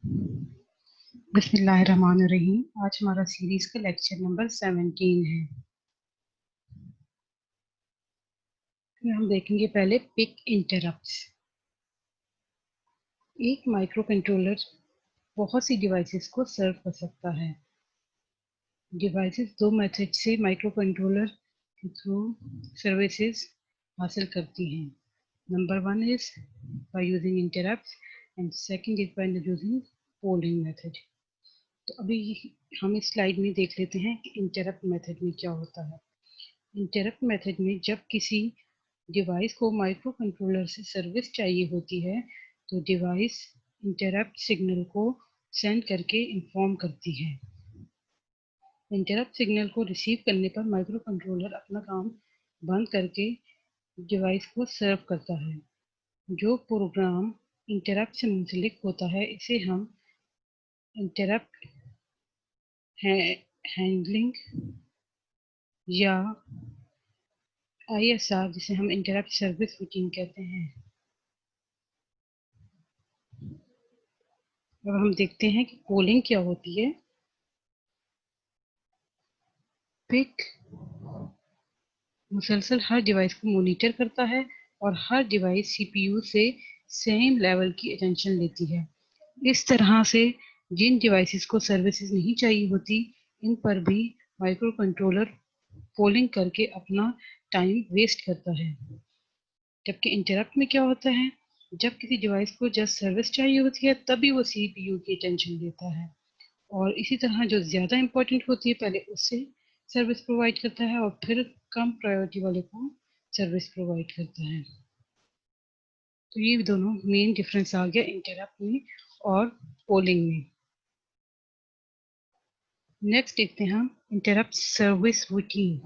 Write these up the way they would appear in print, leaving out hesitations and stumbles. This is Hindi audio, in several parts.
बिस्मिल्लाहिर्रहमानिर्रहीम। आज हमारा सीरीज का लेक्चर नंबर 17 है। फिर हम देखेंगे पहले पिक इंटरप्ट्स। एक माइक्रो कंट्रोलर बहुत सी डिवाइसेस को सर्व कर सकता है। डिवाइसेस दो मेथड से माइक्रो कंट्रोलर के थ्रू सर्विसेज हासिल करती हैं। Number one is by using interrupts and second is by using polling method. तो अभी हम इस स्लाइड में देख लेते हैं कि इंटरप्ट मेथड में क्या होता है। इंटरप्ट मेथड में जब किसी डिवाइस को माइक्रो कंट्रोलर से सर्विस चाहिए होती है तो डिवाइस इंटरप्ट सिग्नल को सेंड करके इन्फॉर्म करती है। इंटरप्ट सिग्नल को रिसीव करने पर माइक्रो कंट्रोलर अपना काम बंद करके डिवाइस को सर्व करता है। जो प्रोग्राम इंटरप्ट से मुंसलिक होता है इसे हम इंटरप्ट हैंडलिंग या ISR, जिसे हम इंटरप्ट सर्विस रूटीन कहते हैं। अब हम देखते हैं कि पोलिंग क्या होती है। पिक मुसलसल हर डिवाइस को मॉनिटर करता है और हर डिवाइस CPU से सेम लेवल की अटेंशन लेती है। इस तरह से जिन डिवाइसेस को सर्विसेज नहीं चाहिए होती इन पर भी माइक्रो कंट्रोलर पोलिंग करके अपना टाइम वेस्ट करता है। जबकि इंटरप्ट में क्या होता है, जब किसी डिवाइस को जस्ट सर्विस चाहिए होती है तभी वो CPU की अटेंशन लेता है और इसी तरह जो ज़्यादा इम्पोर्टेंट होती है पहले उससे सर्विस प्रोवाइड करता है और फिर कम प्रायोरिटी वाले को सर्विस प्रोवाइड करता है। तो ये दोनों मेन डिफरेंस आ गया इंटरप्ट में और पोलिंग में। नेक्स्ट देखते हैं हम इंटरप्ट सर्विस रूटीन।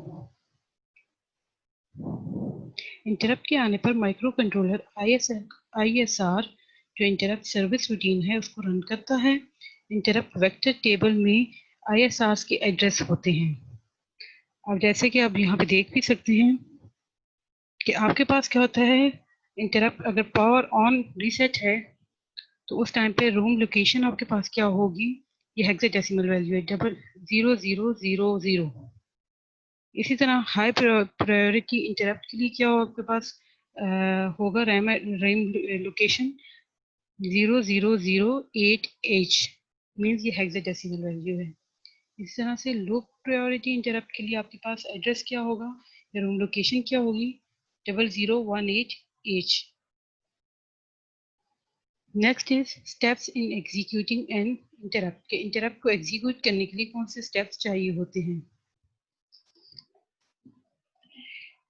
इंटरप्ट के आने पर माइक्रो कंट्रोलर ISR जो इंटरप्ट सर्विस रूटीन है उसको रन करता है। इंटरप्ट वेक्टर टेबल में ISRs के एड्रेस होते हैं। अब जैसे कि आप यहाँ पे देख भी सकते हैं कि आपके पास क्या होता है, इंटरप्ट अगर पावर ऑन रीसेट है तो उस टाइम पे रूम लोकेशन आपके पास क्या होगी, ये हेक्साडेसिमल वैल्यू है 0000। इसी तरह हाई प्रायोरिटी इंटरप्ट के लिए क्या हो आपके पास होगा रैम लोकेशन 0008H, मीन्स ये हेक्साडेसिमल वैल्यू है। इस तरह से लो प्रायोरिटी इंटरप्ट के लिए आपके पास एड्रेस क्या होगा या रूम लोकेशन क्या होगी 0018H। Next is steps in executing an interrupt. के इंटरप्ट को एग्जीक्यूट करने के लिए कौन से स्टेप्स चाहिए होते हैं।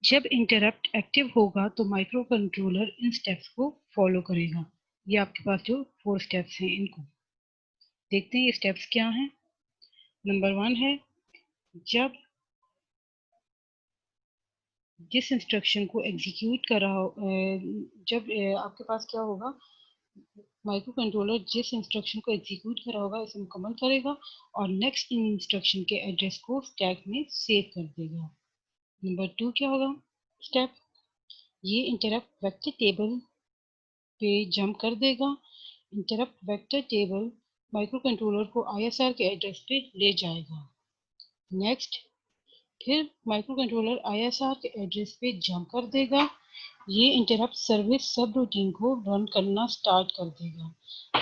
जब इंटरप्ट एक्टिव होगा तो माइक्रो कंट्रोलर इन स्टेप्स को फॉलो करेगा। ये आपके पास जो 4 स्टेप्स हैं इनको देखते हैं। ये स्टेप्स क्या हैं। नंबर 1 है, जब जिस इंस्ट्रक्शन को एग्जीक्यूट कर रहा हो, जब आपके पास क्या होगा, माइक्रो कंट्रोलर जिस इंस्ट्रक्शन को एग्जीक्यूट कर रहा होगा इसे मुकम्मल करेगा और नेक्स्ट इंस्ट्रक्शन के एड्रेस को स्टैक में सेव कर देगा। नंबर 2 क्या होगा स्टेप, ये इंटरप्ट वेक्टर टेबल पे जंप कर देगा। Interrupt vector table micro controller को ISR के एड्रेस पे ले जाएगा। नेक्स्ट, फिर माइक्रो कंट्रोलर ISR के एड्रेस पे जंप कर देगा। ये इंटरप्ट सर्विस सब रूटीन को रन करना स्टार्ट कर देगा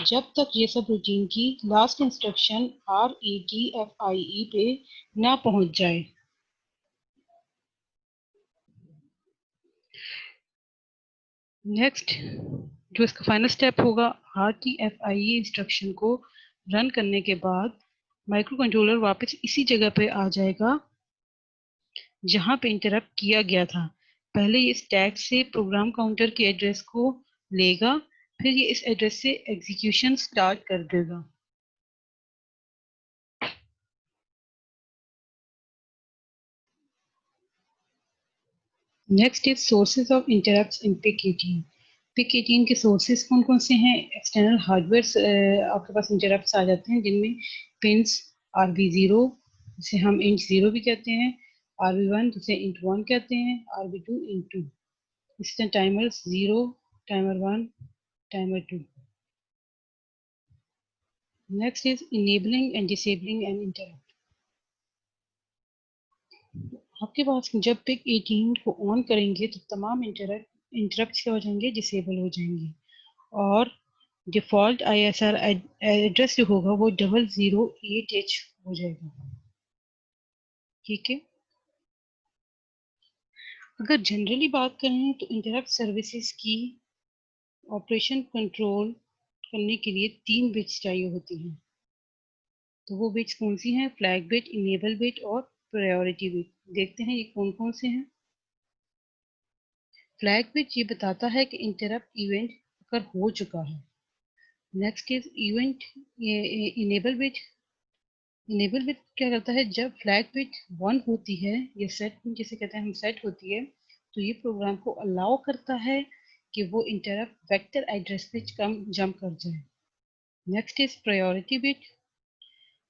जब तक ये सब रूटीन की लास्ट इंस्ट्रक्शन RETFIE पे ना पहुंच जाए। नेक्स्ट, जो इसका फाइनल स्टेप होगा, RTFIE इंस्ट्रक्शन को रन करने के बाद माइक्रो कंट्रोलर वापस इसी जगह पे आ जाएगा जहां पे इंटरप्ट किया गया था। पहले ये स्टैक से प्रोग्राम काउंटर के एड्रेस को लेगा, फिर ये इस एड्रेस से एग्जीक्यूशन स्टार्ट कर देगा। Next is sources of interrupts in PIC18। PIC18 के सोर्सेज कौन कौन से हैं। एक्सटर्नल हार्डवेयर आपके पास इंटरप्ट्स आ जाते हैं जिनमें पिंस RB0 जिसे हम इंट 0 भी कहते हैं, RB1 जिसे इंट 1 कहते हैं, RB2 इंट 2। इस तरह timers 0, timer 1, timer 2। Next is enabling and disabling an interrupt. आपके पास जब पिक 18 को ऑन करेंगे तो तमाम इंटरप्ट क्या हो जाएंगे, डिसेबल हो जाएंगे, और डिफॉल्ट ISR एड्रेस जो होगा वो 008H हो जाएगा। ठीक है। अगर जनरली बात करें तो इंटरप्ट सर्विसेज की ऑपरेशन कंट्रोल करने के लिए 3 बिट्स चाहिए होती हैं। तो वो बिट्स कौन सी हैं? फ्लैग बिट, इनेबल बिट और प्रायोरिटी बिट। देखते हैं ये कौन कौन से हैं। फ्लैग बिट ये बताता है कि इंटरप्ट इवेंट अगर हो चुका है। Next is event enable bit. Enable bit क्या करता है, जब फ्लैग बिट 1 होती है या सेट जिसे कहते हैं हम सेट होती है, तो ये प्रोग्राम को अलाउ करता है कि वो इंटरप्ट वेक्टर एड्रेस पे कम जंप कर जाए। Next is priority bit.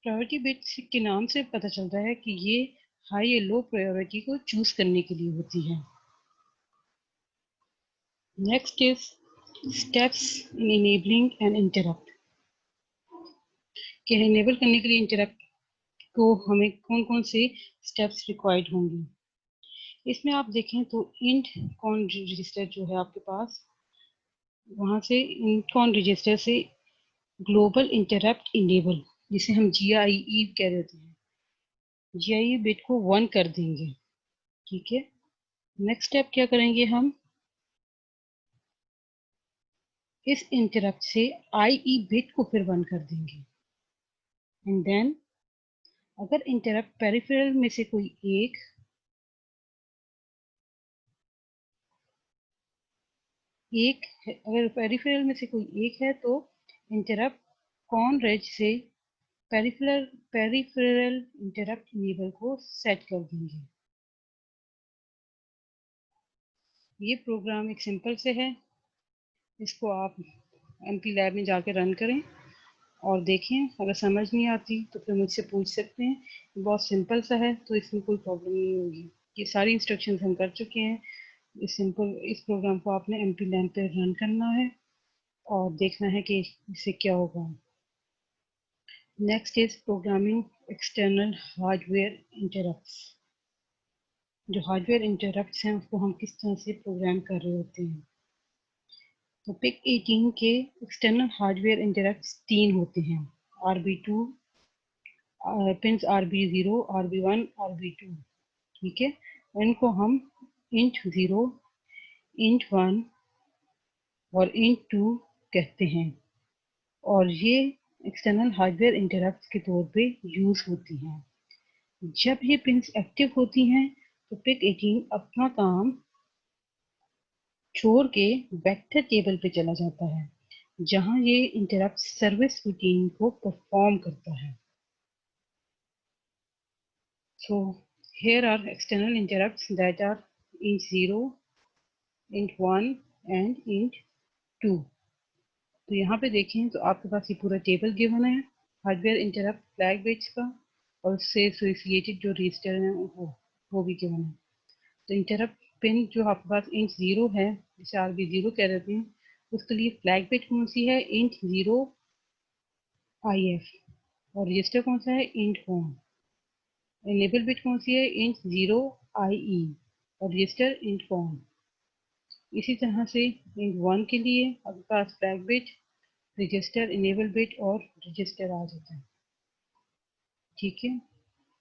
Priority bit के नाम से पता चलता है कि ये हाई या लो प्रायोरिटी को चूज करने के लिए होती है। Next is steps in enabling an interrupt. कि इनेबल करने के लिए इंटरप्ट को हमें कौन कौन से स्टेप्स रिक्वायर्ड होंगे। इसमें आप देखें तो इंट कॉन रजिस्टर जो है आपके पास, वहां से इंट कॉन रजिस्टर से ग्लोबल इंटरप्ट इनेबल, जिसे हम GIE कह देते हैं, GIE बिट को 1 कर देंगे। ठीक है। नेक्स्ट स्टेप क्या करेंगे, हम इस इंटरप्ट से IE बिट को फिर 1 कर देंगे। एंड देन अगर इंटरप्ट पेरिफेरल में से कोई एक है, अगर पेरिफेरल में से कोई एक है तो इंटरप्ट कॉन रेज से पेरिफेरल इंटरप्ट इनेबल को सेट कर देंगे। ये प्रोग्राम एक सिंपल से है, इसको आप MP लैब में जाकर रन करें और देखें। अगर समझ नहीं आती तो फिर मुझसे पूछ सकते हैं। बहुत सिंपल सा है तो इसमें कोई प्रॉब्लम नहीं होगी। ये सारी इंस्ट्रक्शंस हम कर चुके हैं। इस प्रोग्राम को आपने MP लैब पे रन करना है और देखना है कि इससे क्या होगा। Next is programming external hardware interrupts. जो हार्डवेयर इंटरप्ट्स हैं उसको हम किस तरह से प्रोग्राम कर रहे होते हैं। तो पिक 18 के एक्सटर्नल हार्डवेयर इंटरप्ट्स 3 होते हैं, RB2, pins RB0, RB1, RB2। ठीक है। इनको हम int0, int1 और int2 कहते हैं, और ये एक्सटर्नल हार्डवेयर इंटरप्ट के तौर पे यूज होती हैं। जब ये पिंस एक्टिव होती हैं तो पिक 18 अपना काम छोड़ के वेक्टर टेबल पे चला जाता है, जहां ये इंटरप्ट सर्विस रूटीन को परफॉर्म करता है। So here are external interrupts that are int0, int1 and int2। तो यहाँ पे देखें तो आपके पास ये पूरा टेबल गिवन है हार्डवेयर इंटरप्ट फ्लैग बिट्स का, और उससे एसोसिएटेड जो रजिस्टर है वो भी गिवन है। तो इंटरप्ट पिन जो आपके पास int0 है, जिसे RB0 कह देते हैं, उसके लिए फ्लैग बिट कौन सी है, int0 IF, और रजिस्टर कौन सा है, int1। इनेबल बिट कौन सी है, int0 IE, और रजिस्टर int1। इसी तरह से int1 के लिए आपके पास flag bit, register, enable bit और रजिस्टर आ जाता है। ठीक है।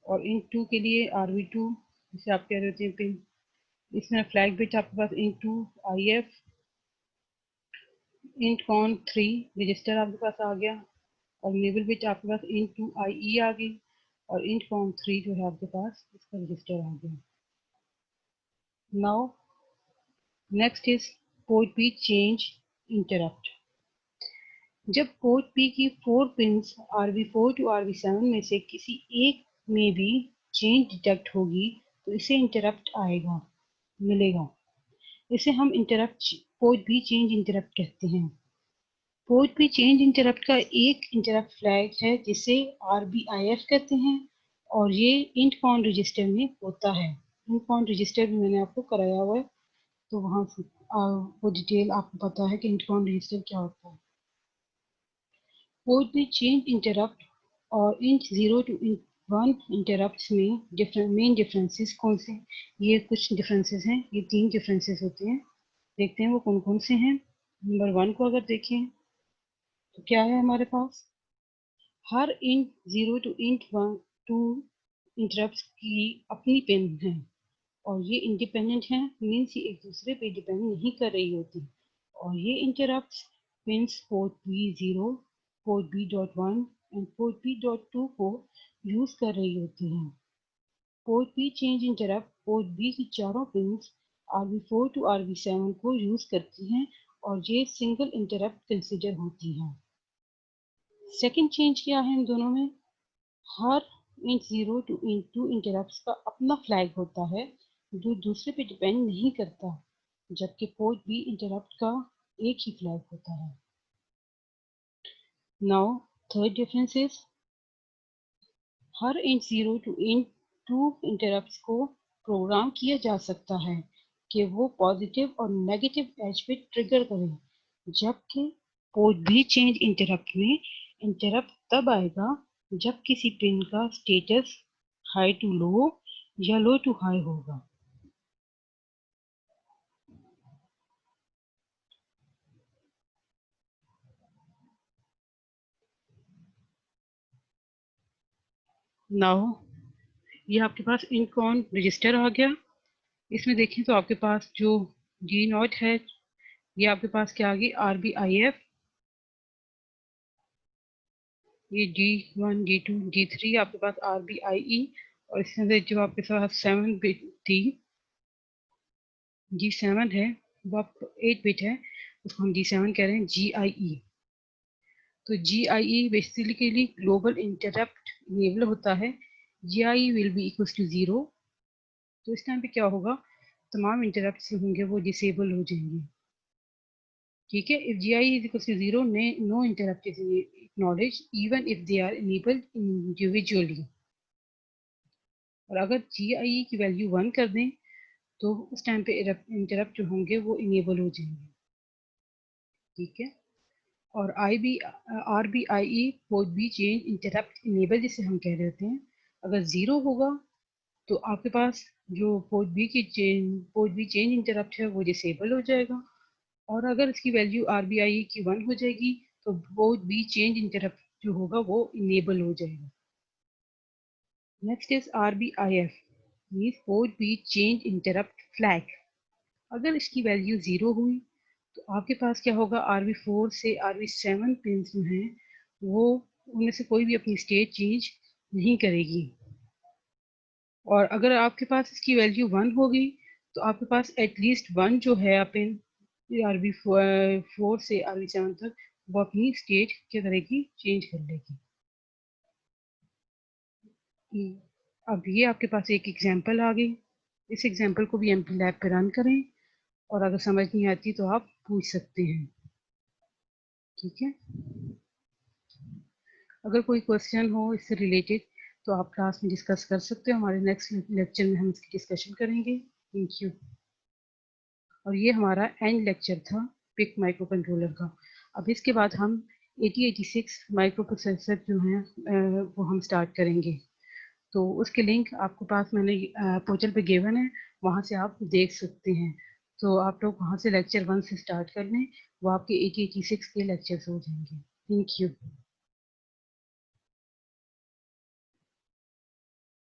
और int2 के लिए RB2, जिसे आप कह रहे थे पिन, इसमें फ्लैग बिट आपके पास int2 IF, intcon 3 रजिस्टर आपके पास आ गया, और इनेबल बिट आपके पास int2 IE आ गई, और intcon 3 जो है आपके पास इसका रजिस्टर आ गया। Now next is port P change interrupt. जब पोर्ट पी की 4 पिंस RB4 टू RB7 में से किसी एक में भी चेंज डिटेक्ट होगी तो इसे इंटरप्ट आएगा, मिलेगा। इसे हम interrupt port B change interrupt कहते हैं। पोर्ट बी चेंज इंटरप्ट का एक इंटरप्ट फ्लैग है जिसे RBIF कहते हैं, और ये इंटकॉन रजिस्टर में होता है। इंटकॉन रजिस्टर भी मैंने आपको कराया हुआ है, तो वहाँ वो डिटेल आपको पता है कि इंटकॉन रजिस्टर क्या होता है। पोर्ट भी चेंज इंटरप्ट और इंच 0 to इंच 1 इंटरप्ट्स में मेन डिफरेंसेस कौन से, ये कुछ डिफरेंसेस हैं, ये 3 डिफरेंसेस होते हैं। देखते हैं वो कौन कौन से हैं। नंबर 1 को अगर देखें तो क्या है हमारे पास, हर इंच 0 to इंच 1 टू इंटरप्ट्स की अपनी पिन है और ये इंडिपेंडेंट है, मीन्स ये एक दूसरे पे डिपेंड नहीं कर रही होती। और ये interrupts pins port B0, port B.1 and port B.2 को यूज कर रही होती हैं। Port B change interrupt port B की चारों पिंस RB4 to RB7 को यूज करती हैं और ये सिंगल इंटरप्ट कंसिडर होती हैं। सेकेंड चेंज क्या है इन दोनों में, हर इंच 0 to इंच 2 इंटरप्ट्स का अपना फ्लैग होता है जो दूसरे पे डिपेंड नहीं करता, जबकि पोर्ट बी इंटरप्ट का एक ही फ्लैग होता है। नाउ थर्ड डिफरेंस इज, हर इंच 0 to इंच 2 इंटरप्ट्स को प्रोग्राम किया जा सकता है कि वो पॉजिटिव और नेगेटिव एज पे ट्रिगर करें, जबकि पोर्ट बी चेंज इंटरप्ट में इंटरप्ट तब आएगा जब किसी पिन का स्टेटस हाई टू लो या लो टू हाई होगा। नाउ ये आपके पास इनकॉन रजिस्टर आ गया। इसमें देखें तो आपके पास जो G0 है, ये आपके पास क्या आ गई, RBIF, ये G1 G2 G3 आपके पास RBIE, और इसमें जो आपके पास 7 बिट थी G7 है, वो आप 8 बिट है, उसको हम G7 कह रहे हैं, GIE। तो GIE basically global interrupt enable होता है, GIE will be equal to 0। तो इस टाइम पे क्या होगा, तमाम इंटरप्ट होंगे वो डिसेबल हो जाएंगे। ठीक है, if GI is equal to 0, no interrupt is acknowledged even if they are enabled individually। और अगर GI की वैल्यू 1 कर दें तो उस टाइम पे इंटरप्ट जो होंगे वो इनेबल हो जाएंगे। ठीक है, और RBIE port B change interrupt enable जिसे हम कह रहे होते हैं, अगर 0 होगा तो आपके पास जो पोर्ट बी चेंज इंटरप्ट है वो डिसेबल हो जाएगा, और अगर इसकी वैल्यू RBIE की 1 हो जाएगी तो पोर्ट बी चेंज इंटरप्ट जो होगा वो इनेबल हो जाएगा। Next is RBIF, means port B change interrupt flag. अगर इसकी वैल्यू 0 हुई तो आपके पास क्या होगा, RB4 से RB7 पिन जो हैं वो उनमें से कोई भी अपनी स्टेट चेंज नहीं करेगी। और अगर आपके पास इसकी वैल्यू 1 होगी तो आपके पास एटलीस्ट 1 जो है पिन RB4 से RB7 तक वो अपनी स्टेट क्या करेगी, चेंज कर लेगी। अब ये आपके पास एक एग्जांपल आ गई, इस एग्जांपल को भी एमपी लैब पे रन करें और अगर समझ नहीं आती तो आप पूछ सकते हैं। ठीक है, अगर कोई क्वेश्चन हो इससे रिलेटेड तो आप क्लास में डिस्कस कर सकते हो, हमारे नेक्स्ट लेक्चर में हम इसकी डिस्कशन करेंगे। Thank you. और ये हमारा एंड लेक्चर था पिक माइक्रो कंट्रोलर का। अब इसके बाद हम 8086 माइक्रो प्रोसेसर जो हैं वो हम स्टार्ट करेंगे। तो उसके लिंक आपके पास मैंने पोर्टल पे गिवन है, वहाँ से आप देख सकते हैं। तो आप लोग वहाँ से लेक्चर 1 से स्टार्ट कर लें, वो आपके 8086 के लेक्चर्स हो जाएंगे। Thank you.